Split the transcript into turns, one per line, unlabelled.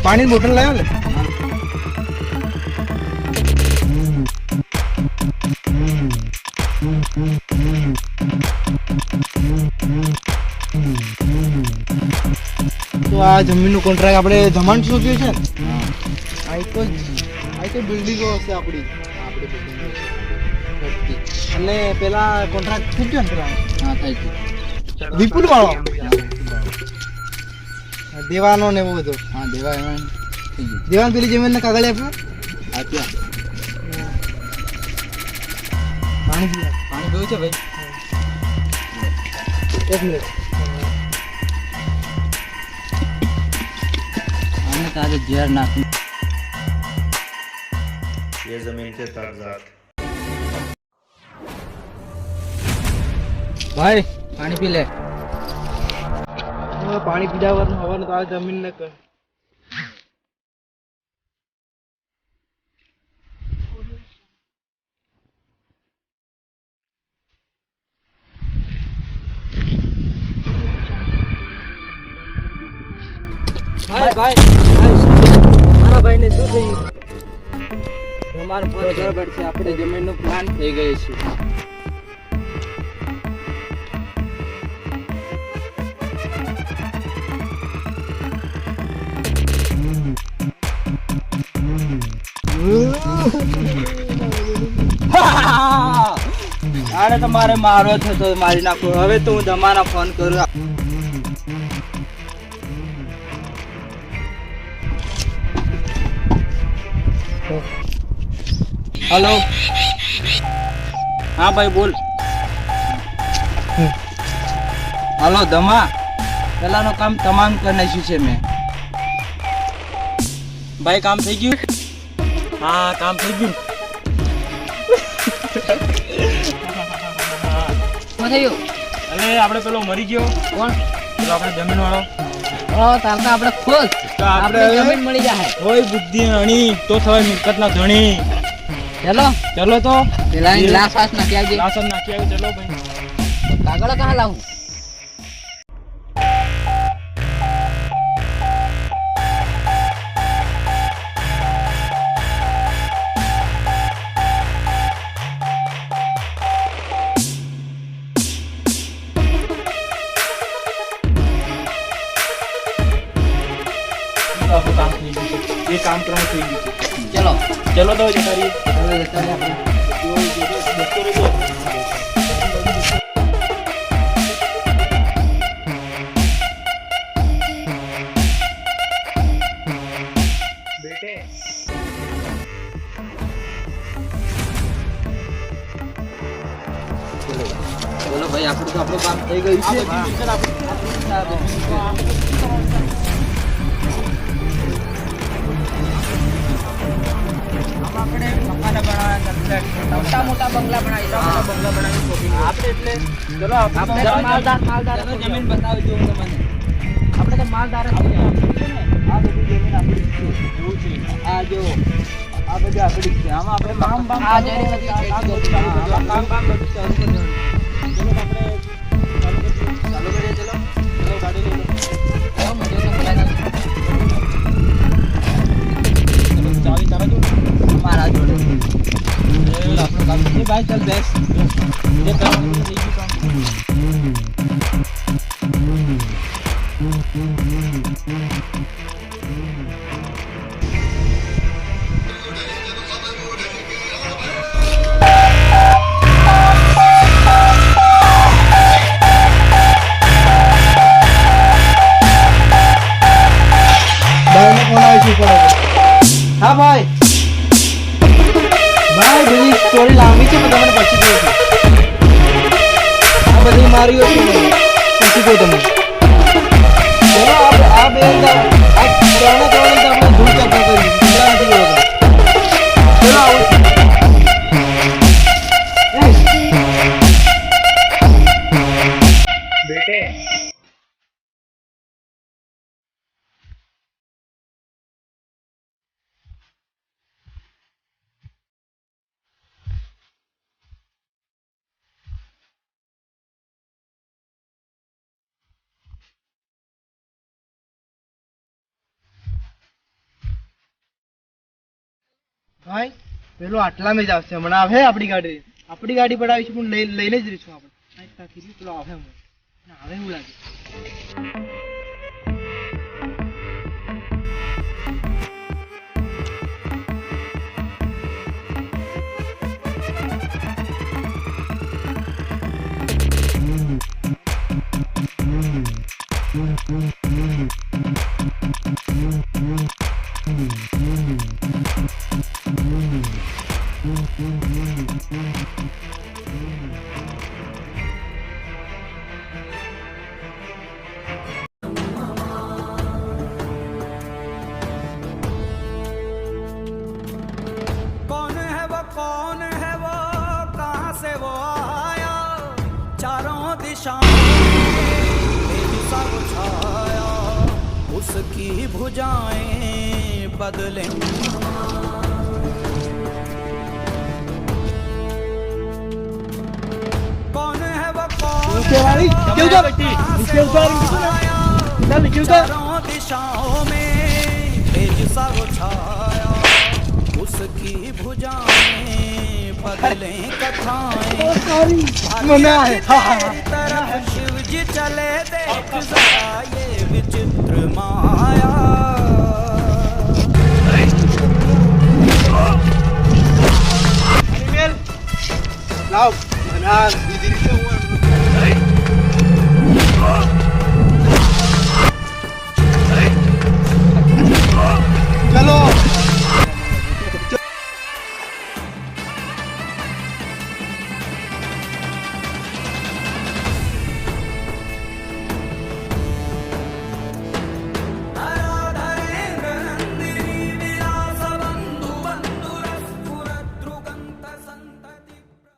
પાણી બોટલ લાવ્યો ને તો આ જમીનનું કોન્ટ્રાક્ટ આપણે જમાન સોંપ્યું છે આ તો બિલ્ડિંગો હશે આપણી અને પેલા કોન્ટ્રાક્ટ થઈ ગયો ને પેલા
હા થઈ ગયું
વિપુલ વાળો દેવાનો ને એવું બધું
હા દેવા એમાં થઈ ગયું
દેવાન પેલી જમીનને કાગળ આપ્યું
આપ્યા
પાણી પીવા
પાણી પીવું છે ભાઈ
એક મિનિટ
આને તારે ઝેર નાખી
ये जमीन के कागजात
ભાઈ પાણી પી લે
પાણી પીધા વગર હવાનું તો આ જમીન ને કર
ભાઈ મારા ભાઈને શું થયું અમારો બરાબર છે આપણે જમીનનો પ્લાન થઈ ગયો છે આને તમારે મારો છે તો મારી નાખો હવે તો હું દમાના ફોન કરું हेलो हाँ भाई बोल हेलो दमा પેલાનો કામ તમામ કરી નાખ્યું છે મેં ભાઈ કામ થઈ ગયું હા કામ થઈ ગયું
શું થયું?
અરે આપણે પેલો મરી ગયો
કોણ?
પેલો આપણે જમીન વાળો
તારકા આપણે ખુશ
તો
આપણે જમીન મળી જાય.
હોય બુદ્ધિ અણી તો થવાય મિલકતના ધણી
ચલો
ચલો તો
પેલા ગ્લાસ વાસ નાખી આવજે.
લાસન નાખી આવ્યું ચલો ભાઈ
કાગળ કहाँ લાવું?
આપણું કામ થઈ ગયું છે એ કામ કરવાનું થઈ ગયું છે
ચલો
ચલો તો જતા રહીએ
હવે જતા રહીએ આપણે.
બોલો ભાઈ આપણું કામ થઈ ગયું છે
મોટા મોટા બંગલા બનાવી
આપણે એટલે ચલો
આપણે તો માલદાર
જમીન બતાવજો તમને
આપણે તો માલદાર જ છીએ.
આ બધી જમીન આપણી છે એવું છે આ જો આ બધી આપણી છે આમાં આપણે કામ બામ
આ જેની બધી
કામ બામ બધું ચાલુ કરી દેવાનું. ચલો આપણે ચાલુ કરીએ ચલો ગાડી લઈ લો
ચલો, મુજે તો બોલાય ના.
ચલો ચાવી તારા જો
મારા જોડે
આપણું કામ એ ભાઈ ચાલ બેસ જે કરવાનું થઈ ગયું કામ
હા ભાઈ બધી સ્ટોરી લાંબી છે, તમને પછી કહું છું. આ બધી મારી હતી પછી કહું તમને. ચલો આ બે આ ત્રણે આપણે ધૂળ ચર્ચા કરી બીજા નથી બોલતા. ચલો આવું બેટે ભાઈ પેલો આટલામાં જ આવશે હમણાં આવે આપણી ગાડી પડાવીશું પણ લઈને જ રહીશું આપણે કાંઈક તાકીને પેલો આવે હમણાં આવે એવું લાગે
कौन है वो कहाँ से वो आया चारों दिशाओं में सा वो छाया उसकी भुजाएं बदले कौन है वो
नीचे वाली क्यों जा बेटी नीचे उतार इनको ना चल नीचे उतार
चारों दिशाओं में तेज सा वो छाया उसकी भुजाएं बदले कथाएं
सारी मना है
तेरी तरफ शिव जी चले देख जरा ये विचित्र माया
एनिमल लाओ बना